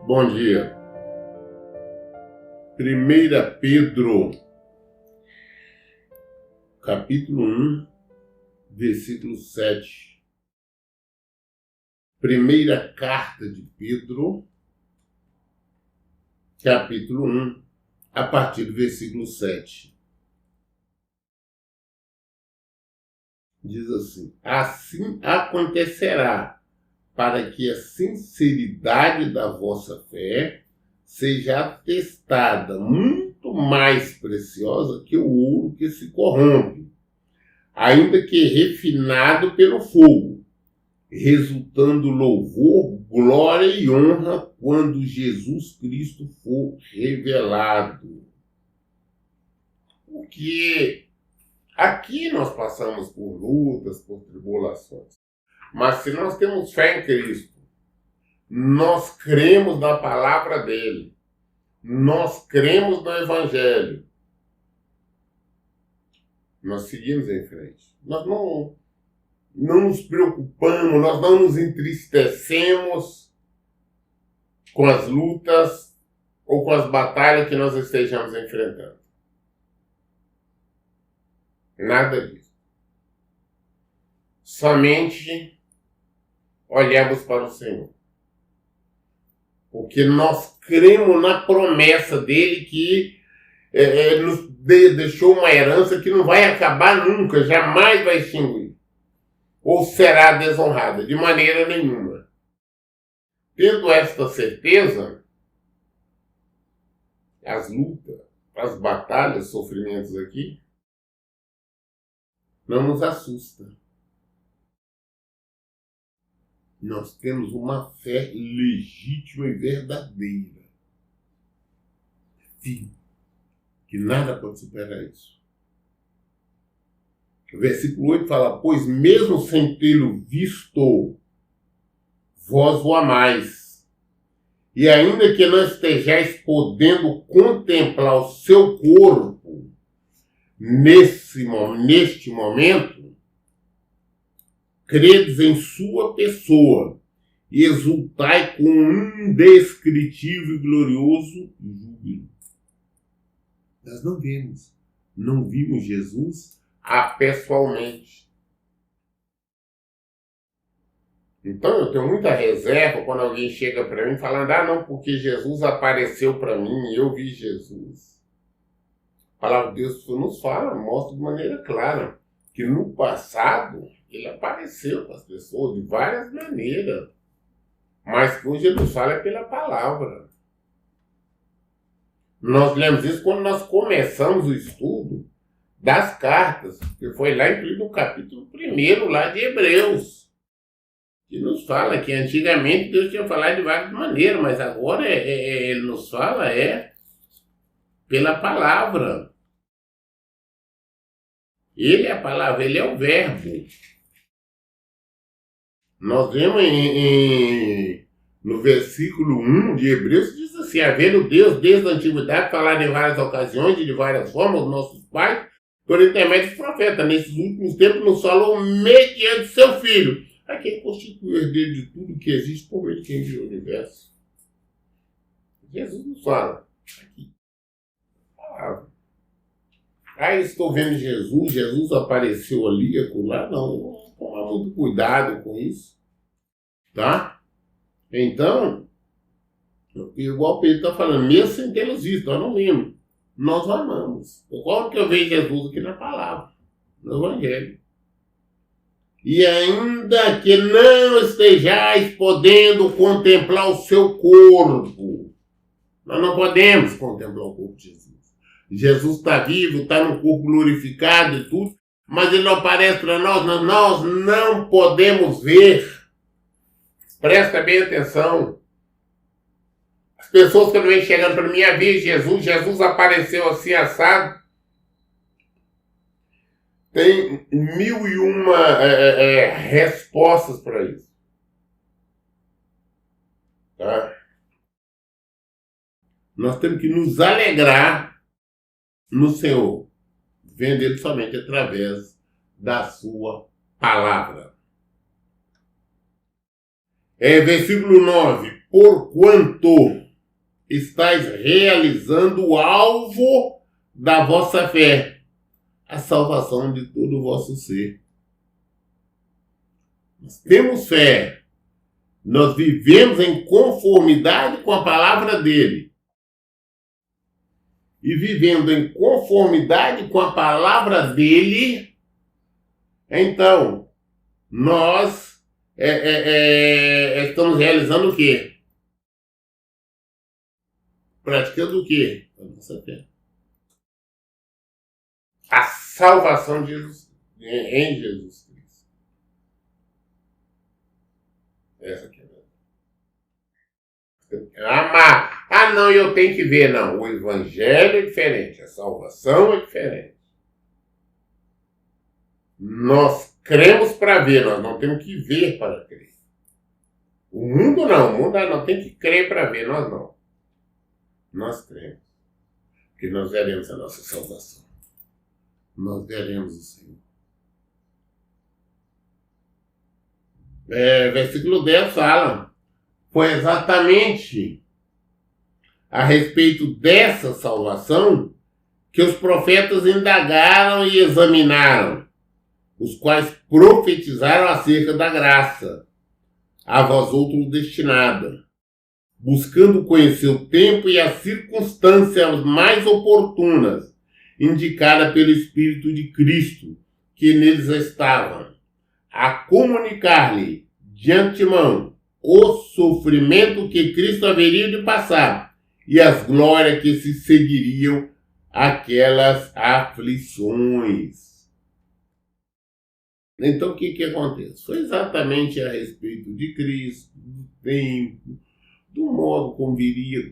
Bom dia. 1 Pedro, capítulo 1, versículo 7. Primeira carta de Pedro, capítulo 1, a partir do versículo 7. Diz assim: assim acontecerá, para que a sinceridade da vossa fé seja atestada, muito mais preciosa que o ouro que se corrompe, ainda que refinado pelo fogo, resultando louvor, glória e honra quando Jesus Cristo for revelado. Porque aqui nós passamos por lutas, por tribulações. Mas se nós temos fé em Cristo, nós cremos na palavra dele, nós cremos no Evangelho, nós seguimos em frente. Nós não nos preocupamos, nós não nos entristecemos com as lutas ou com as batalhas que nós estejamos enfrentando. Nada disso. Somente olhamos para o Senhor. Porque nós cremos na promessa dele que nos deixou uma herança que não vai acabar nunca, jamais vai extinguir. Ou será desonrada, de maneira nenhuma. Tendo esta certeza, as lutas, as batalhas, sofrimentos aqui, não nos assusta. Nós temos uma fé legítima e verdadeira. Sim, que nada pode superar isso. O versículo 8 fala: pois mesmo sem tê-lo visto, vós o amais. E ainda que não estejais podendo contemplar o seu corpo neste momento, credes em sua pessoa e exultai com um indescritível e glorioso júbilo. Nós não vimos Jesus pessoalmente. Então eu tenho muita reserva quando alguém chega para mim falando: não, porque Jesus apareceu para mim, eu vi Jesus. A palavra de Deus nos fala, mostra de maneira clara que no passado ele apareceu para as pessoas de várias maneiras, mas que hoje ele nos fala pela palavra. Nós lemos isso quando nós começamos o estudo das cartas, que foi lá no capítulo 1 lá de Hebreus, que nos fala que antigamente Deus tinha falado de várias maneiras, mas agora ele nos fala pela palavra. Ele é a palavra, ele é o verbo. Nós vemos no versículo 1 de Hebreus, diz assim: havendo Deus desde a antiguidade falado em várias ocasiões e de várias formas aos nossos pais, por intermédio dos profetas, nesses últimos tempos nos falou mediante seu Filho, a quem constitui o herdeiro de tudo que existe por meio de quem viu o universo. Jesus nos fala aqui. Palavra. Estou vendo Jesus apareceu ali, acolá. Não, tomar muito cuidado com isso. Tá? Então, igual o Pedro está falando, mesmo sem tê-los visto, nós não vimos. Nós amamos. Como que eu vejo Jesus aqui na palavra, no Evangelho? E ainda que não estejais podendo contemplar o seu corpo, nós não podemos contemplar o corpo de Jesus. Jesus está vivo, está no corpo glorificado e tudo, mas ele não aparece para nós não podemos ver. Presta bem atenção. As pessoas que não vêm chegando para mim, vi Jesus apareceu assim assado. Tem 1001 respostas para isso. Tá? Nós temos que nos alegrar no Senhor. vendo ele somente através da sua palavra. Versículo 9. Porquanto estáis realizando o alvo da vossa fé, a salvação de todo o vosso ser. Nós temos fé, nós vivemos em conformidade com a palavra dele. E vivendo em conformidade com a palavra dele, então, nós estamos realizando o quê? Praticando o quê? A nossa fé. A salvação de Jesus, em Jesus Cristo. Essa aqui é a verdade. Amar. Ah, não, eu tenho que ver. Não, o evangelho é diferente. A salvação é diferente. Nós cremos para ver, nós não temos que ver para crer. O mundo não tem que crer para ver, nós não. Nós cremos. Que nós veremos a nossa salvação. Nós veremos o Senhor. Versículo 10 fala: foi exatamente a respeito dessa salvação que os profetas indagaram e examinaram, os quais profetizaram acerca da graça, a vós outros destinada, buscando conhecer o tempo e as circunstâncias mais oportunas, indicada pelo Espírito de Cristo, que neles estavam, a comunicar-lhe de antemão o sofrimento que Cristo haveria de passar e as glórias que se seguiriam aquelas aflições. Então, o que acontece? Foi exatamente a respeito de Cristo, do tempo, do modo como viria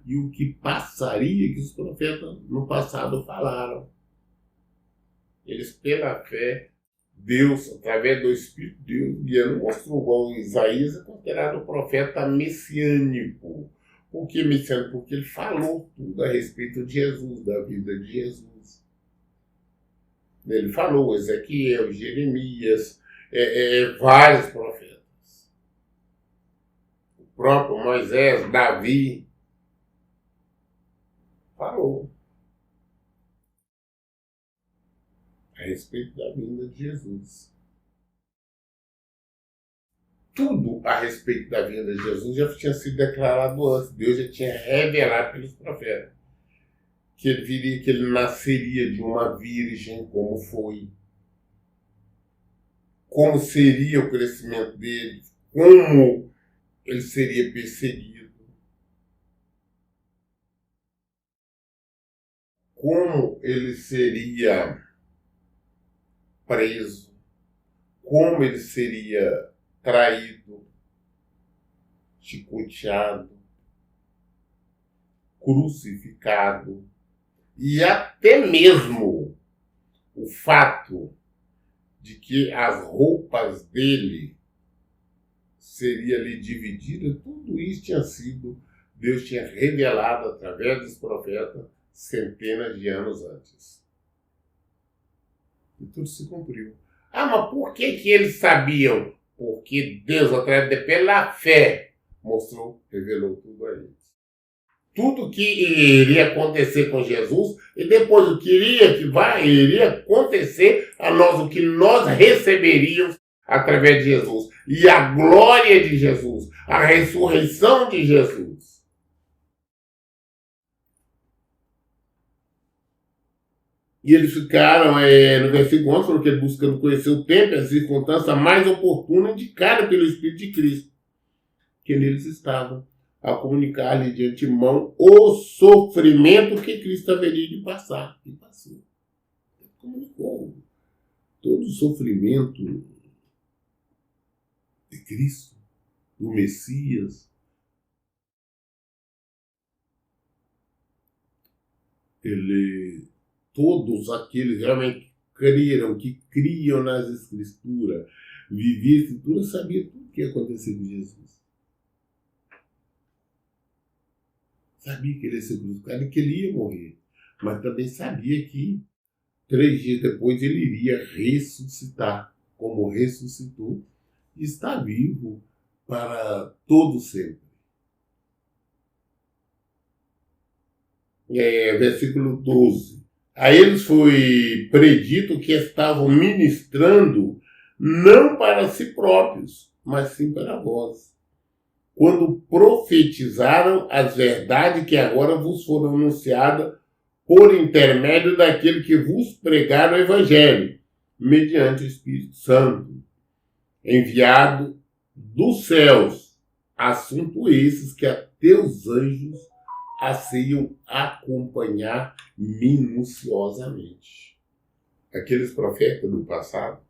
e o que passaria, que os profetas no passado falaram. Eles, pela fé, Deus, através do Espírito de Deus, guiando, mostrou igual Isaías é considerado profeta messiânico. Por que messiânico? Porque ele falou tudo a respeito de Jesus, da vida de Jesus. Ele falou Ezequiel, Jeremias, vários profetas. O próprio Moisés, Davi, falou a respeito da vinda de Jesus. Tudo a respeito da vinda de Jesus já tinha sido declarado antes. Deus já tinha revelado pelos profetas que ele viria, que ele nasceria de uma virgem, como foi, como seria o crescimento dele, como ele seria perseguido, como ele seria preso, como ele seria traído, chicoteado, crucificado, e até mesmo o fato de que as roupas dele seria ali dividida, tudo isso tinha sido, Deus tinha revelado através dos profetas centenas de anos antes. E tudo se cumpriu. Ah, mas por que eles sabiam? Porque Deus, pela fé, revelou tudo a eles. Tudo que iria acontecer com Jesus, e depois o que iria acontecer a nós, o que nós receberíamos através de Jesus. E a glória de Jesus, a ressurreição de Jesus. E eles ficaram, no versículo 11, falou que ele buscando conhecer o tempo e a circunstância mais oportuna indicada pelo Espírito de Cristo, que neles estavam, a comunicar-lhe de antemão o sofrimento que Cristo haveria de passar. E passou. Ele comunicou todo o sofrimento de Cristo, do Messias. Todos aqueles realmente creram, que criam nas Escrituras, viviam a Escritura, sabiam tudo o que ia acontecer com Jesus. Sabia que ele ia ser crucificado e que ele ia morrer. mas também sabia que 3 dias depois ele iria ressuscitar, como ressuscitou, e está vivo para todo sempre. Versículo 12. A eles foi predito que estavam ministrando não para si próprios, mas sim para vós, quando profetizaram as verdades que agora vos foram anunciadas por intermédio daquele que vos pregaram o Evangelho, mediante o Espírito Santo, enviado dos céus, assunto esses que a teus anjos anseiam acompanhar minuciosamente. Aqueles profetas do passado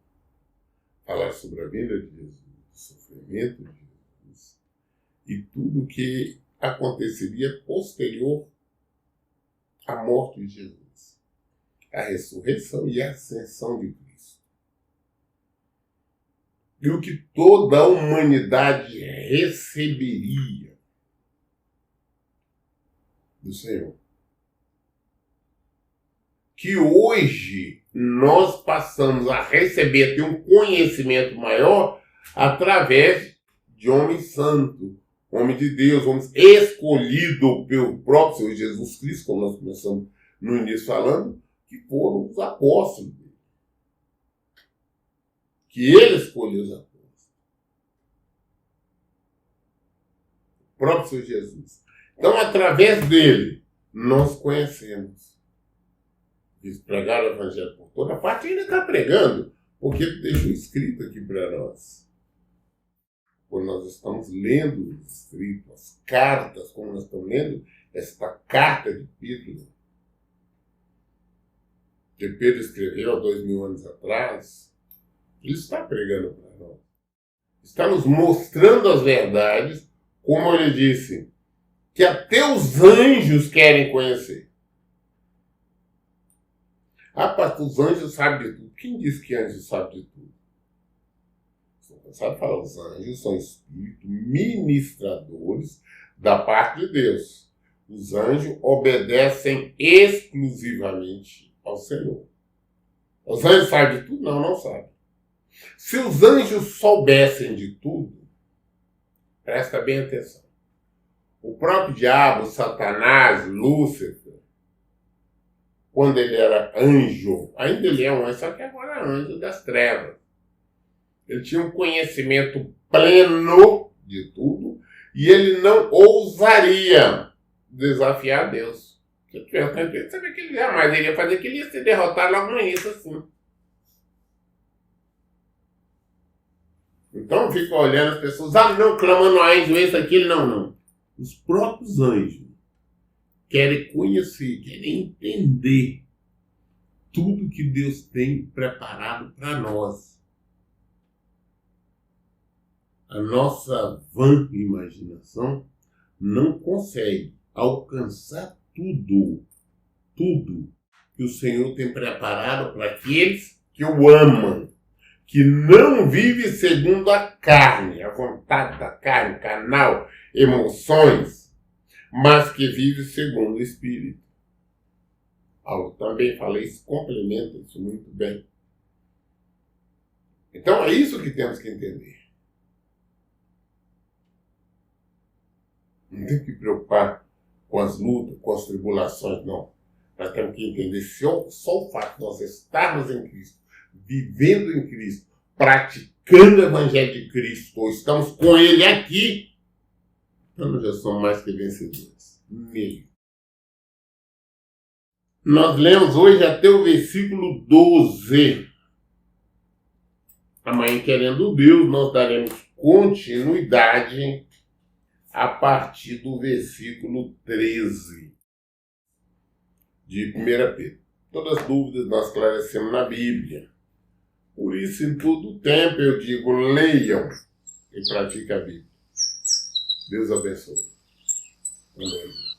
falaram sobre a vinda de Jesus, o sofrimento de Jesus e tudo o que aconteceria posterior à morte de Jesus, a ressurreição e a ascensão de Cristo. E o que toda a humanidade receberia do Senhor. Que hoje nós passamos a receber, ter um conhecimento maior através de homem santo, homem de Deus, homem escolhido pelo próprio Senhor Jesus Cristo, como nós começamos no início falando, que foram os apóstolos dele. Que ele escolheu os apóstolos. O próprio Senhor Jesus. Então, através dele, nós conhecemos. Eles pregaram o Evangelho por toda parte e ainda está pregando, porque ele deixou escrito aqui para nós. Quando nós estamos lendo os escritos, as cartas, como nós estamos lendo esta carta de Pedro, que Pedro escreveu há 2000 anos atrás, ele está pregando para nós. Está nos mostrando as verdades, como ele disse, que até os anjos querem conhecer. Ah, pastor, os anjos sabem de tudo. Quem disse que anjos sabem de tudo? Você sabe falar, os anjos são espíritos ministradores da parte de Deus. Os anjos obedecem exclusivamente ao Senhor. Os anjos sabem de tudo? Não, não sabem. Se os anjos soubessem de tudo, presta bem atenção. O próprio diabo, Satanás, Lúcifer, quando ele era anjo, ainda ele é um anjo, só que agora é anjo das trevas. Ele tinha um conhecimento pleno de tudo e ele não ousaria desafiar Deus. Se tivesse tranquilo, sabia que ele jamais iria fazer, que ele ia se derrotar logo no início assim. Então fica olhando as pessoas, não, clamando a anjo, esse, aquilo, não. Os próprios anjos querem conhecer, querem entender tudo que Deus tem preparado para nós. A nossa vã imaginação não consegue alcançar tudo que o Senhor tem preparado para aqueles que o amam, que não vivem segundo a carne, a vontade da carne, carnal, emoções, mas que vive segundo o Espírito. Paulo também fala isso, complementa isso muito bem. Então é isso que temos que entender. Não tem que preocupar com as lutas, com as tribulações, não. Nós temos que entender só o fato de nós estarmos em Cristo, vivendo em Cristo, praticando o Evangelho de Cristo, ou estamos com Ele aqui, então nós já somos mais que vencedores. Nele. Nós lemos hoje até o versículo 12. Amanhã, querendo Deus, nós daremos continuidade a partir do versículo 13 de 1 Pedro. Todas as dúvidas nós esclarecemos na Bíblia. Por isso, em todo tempo, eu digo, leiam e pratiquem a Bíblia. Deus abençoe. Amém.